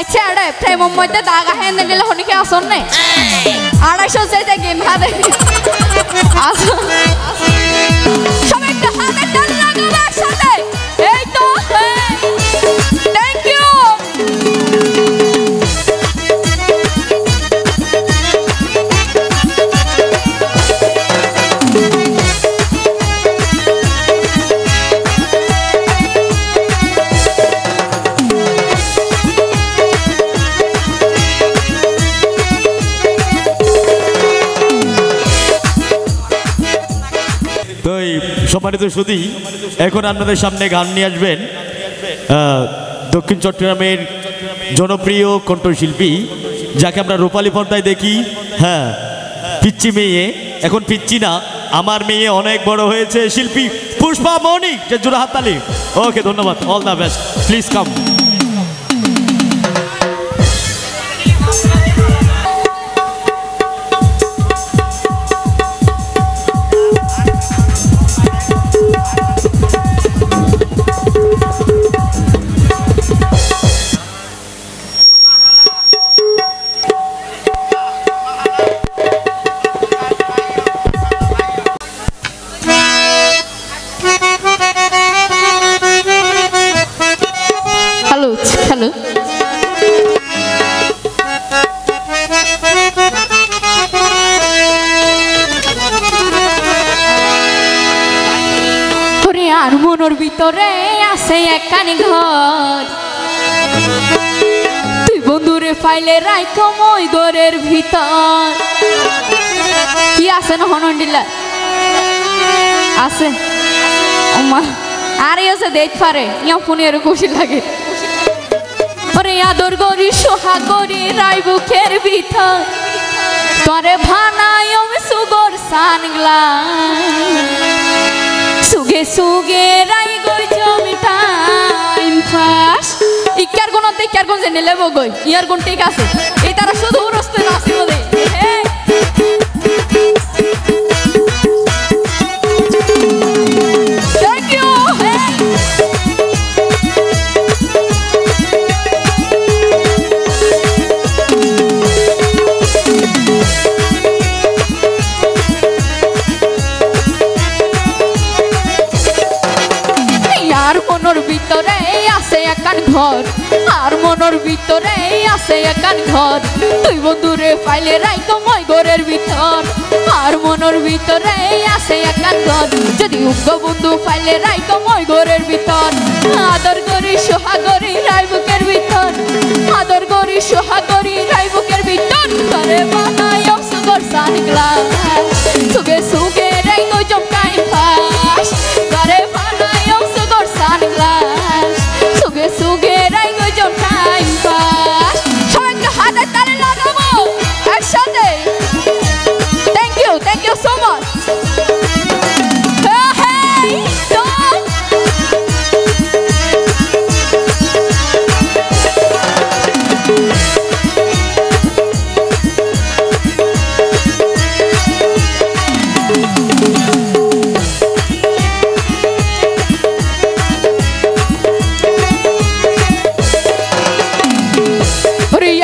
আচ্ছা আরে প্রেমের মধ্যে দাগা হেন দিলে হনি কি আসন নে 250 চাইতে গেম হাতে আসো সবাই একটা হাতে তালি লাগাবো একসাথে এই তো থ্যাংক ইউ সম্মানিত সুধী এখন আপনাদের সামনে গান নিয়ে আসবেন দক্ষিণ চট্টগ্রামের জনপ্রিয় কণ্ঠশিল্পী যাকে আমরা রূপালী পর্দায় দেখি হ্যাঁ পিচ্চি মেয়ে এখন পিচ্চি না আমার মেয়ে অনেক বড় হয়েছে শিল্পী পুষ্পা মৌনিক যে জোড়া হাততালি ওকে ধন্যবাদ all the best please come মনের ভিতরে আছে একখানি ঘর তুই বন্ধুরে ফাইলে রাইখো মই ঘরের ভিতর কি আছে না হনন্ডিলা আছে ওমা আরে আছে দেখ পারে ইয়া ফোনে এর খুশি লাগে ওরে আদর গরি সোহাগ গরি রাই বুকের ভিতর তোরে ভানাই আমি সুগর সানগ্লা সুগে সুগে রাই গই জমি টাইম পাস ইকার কোন ইকার কোন জেনে লেবো গই ইয়ার কোন ঠিক আছে এই তারা শুধু রস্তে নাচি বলে থ্যাংক ইউ মনের ভিতরে আছে একান ঘর আর মনের ভিতরে আছে একান ঘর তুই বন্ধুরে ফাইলে রাইখো মই ঘরের ভিতর আর মনের ভিতরে আছে একান ঘর যদি উগ্র বন্ধু ফাইলে রাইখো মই ঘরের ভিতর আদর করি সোহাগ করি রাই বুকের ভিতর আদর করি সোহাগ করি রাই বুকের ভিতর করে বানাই সুগর সানগ্লা সুগে সুগে রাই গই জম টাইম পাস করে বানাই সুগর সানগ্লাস সুগে সুগে রাই গই জম টাইম পাস সবাই হাতে তালি লাগাবো একসাথে থ্যাংক ইউ সো মাচ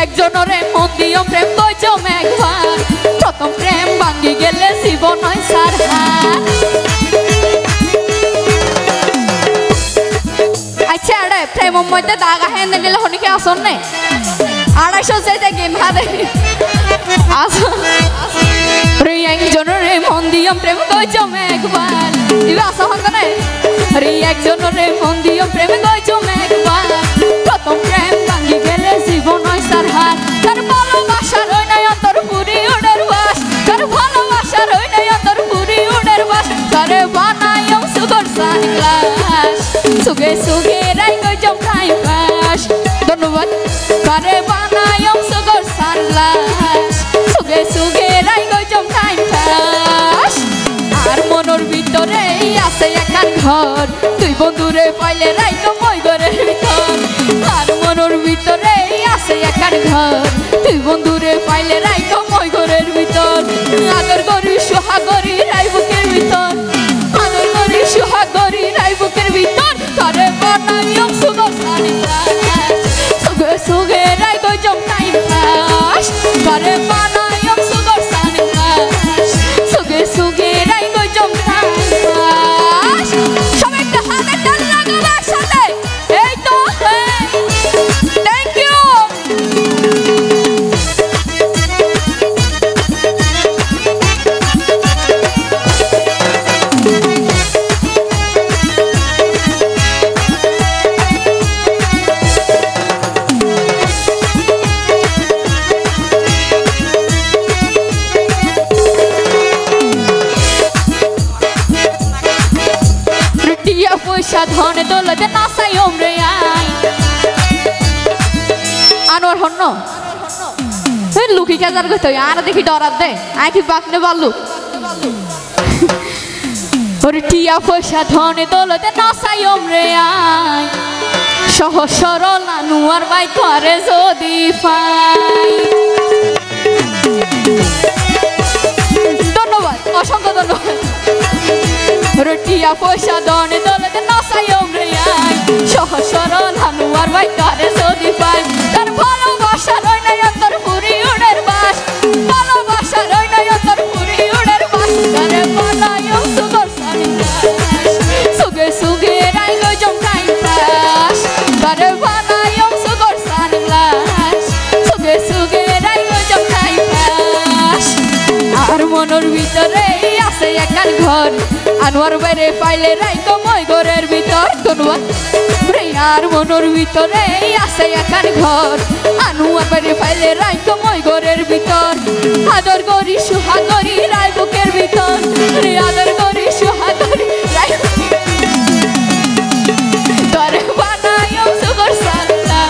একজনরে মন দিও প্রেম কইছো মেঘবার প্রথম প্রেম ভাঙ্গি গেলে জীবন হয় সারহার আচ্ছা আরে প্রেমের মধ্যে দাগা হেন দিলে হনি কি আসন নে 250 চাইতে গেম হাতে আসো রে একজনরে মন দিও প্রেম কইছো মেঘবার ইবা আসো হঙ্গনে রে একজনরে মন দিও প্রেম কইছো মেঘবার প্রথম প্রেম ভাঙ্গি গেলে জীবন হয় সারহার তার ভালোবাসা রই নাই অন্তর পুরি উড়ের বাস তার ভালোবাসা রই নাই অন্তর পুরি উড়ের বাস করে বানাই সুগর সানগ্লাস সুগে সুগে রাই গই জম টাইম পাস ধন্যবাদ করে বানাই সুগর সানগ্লাস সুগে সুগে রাই গই জম টাইম পাস আর মনের ভিতরে আছে একান ঘর তুই বন্ধুরে পাইলে রাইখো মই ঘরের ভিতর আর মনের ভিতরে আছে একান ঘর তুই বন্ধুরে পাইলে রাইখো মই ঘরের ভিতর আদর করি সোহাগ করি রাই বুকের ভিতর আদর করি সোহাগ করি রাই বুকের ভিতর করে বানাই সুগর সানগ্লাস সুগে সুগে রাই দোলেতে নাচাই ওমরে আই আনোয়ার হন্ন তুই লুকি কেজার কইতো আর দেখি ডরাত দে আই কি বাকনে বাল্লু ওরে টিয়া পয়সা ধনে দোলেতে নাচাই ওমরে আই সহজ সরল আনোয়ার ভাই করে যদি পাই ধন্যবাদ অসংখ্য ধন্যবাদ রটিয়া পয়সা দনে দলেতে নাচাই ওমরে আই সহজ সরল আনোয়ার ভাই করে যদি পাই তার ভালোবাসা রই নাই অন্তর পুরি উড়ের বাস ভালোবাসা রই নাই অন্তর পুরি উড়ের বাস তারে বানায়ও সুগর সানিদাস সুগে সুগে রাই গো জমকাই পাস তারে বানায়ও সুগর সানিদাস সুগে সুগে রাই গো জমকাই পাস আর মনের ভিতরে আছে একার ঘর আনোয়ার বাইরে পাইলে রাইকো মই ঘরের ভিতর ধন্যবাদ আর মনের ভিতরে আছে একার ঘর আনোয়ার বাইরে পাইলে রাইকো মই ঘরের ভিতর আদর করি সুহাগরি রাই বুকের ভিতর আদর করি সুহাগরি রাই তরে বানায়ও সুগর সালা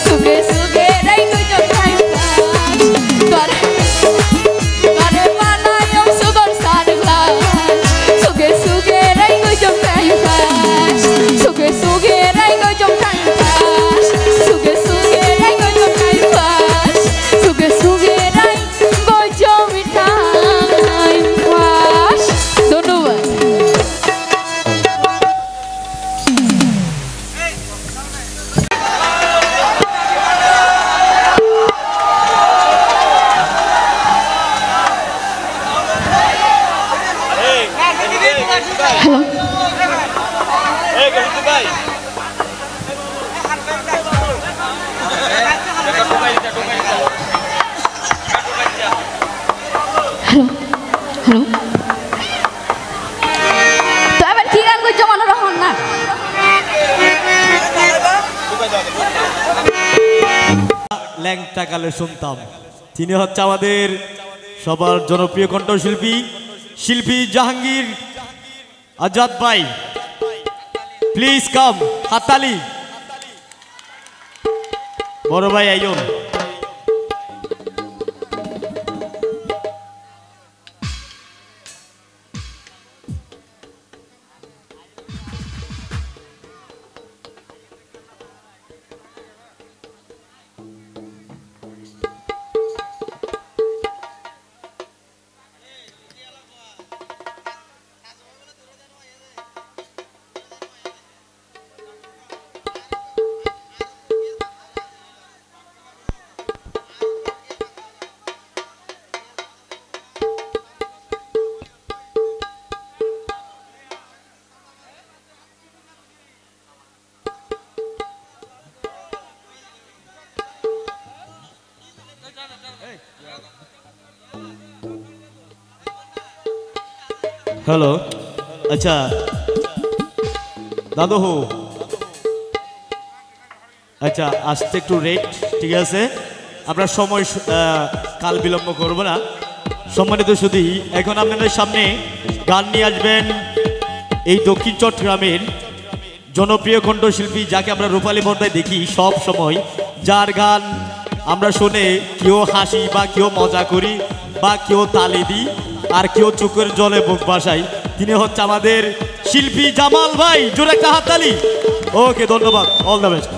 সুগে সুগে রাইকো জমকাই পাস তরে ল্যাংটা কালে শুনতাম তিনি হচ্ছে আমাদের সবার জনপ্রিয় কণ্ঠশিল্পী শিল্পী জাহাঙ্গীর আজাদ ভাই প্লিজ কাম হাততালি বড় ভাই আইয়ন হ্যালো আচ্ছা দাদু হো আচ্ছা আসতে একটু রেট ঠিক আছে আমরা সময় কাল বিলম্ব করব না সম্মানিত শুধু এখন আপনাদের সামনে গান নিয়ে আসবেন এই দক্ষিণ চট্টগ্রামের জনপ্রিয় কণ্ঠশিল্পী যাকে আমরা রূপালী পর্দায় দেখি সব সময় যার গান আমরা শুনে কেউ হাসি বা কেউ মজা করি বা কেউ তালি দিই আর কেউ চোখের জলে বুক ভাসাই তিনি হচ্ছে আমাদের শিল্পী জামাল ভাই জোরে একটা হাততালি ওকে ধন্যবাদ অল দ্য বেস্ট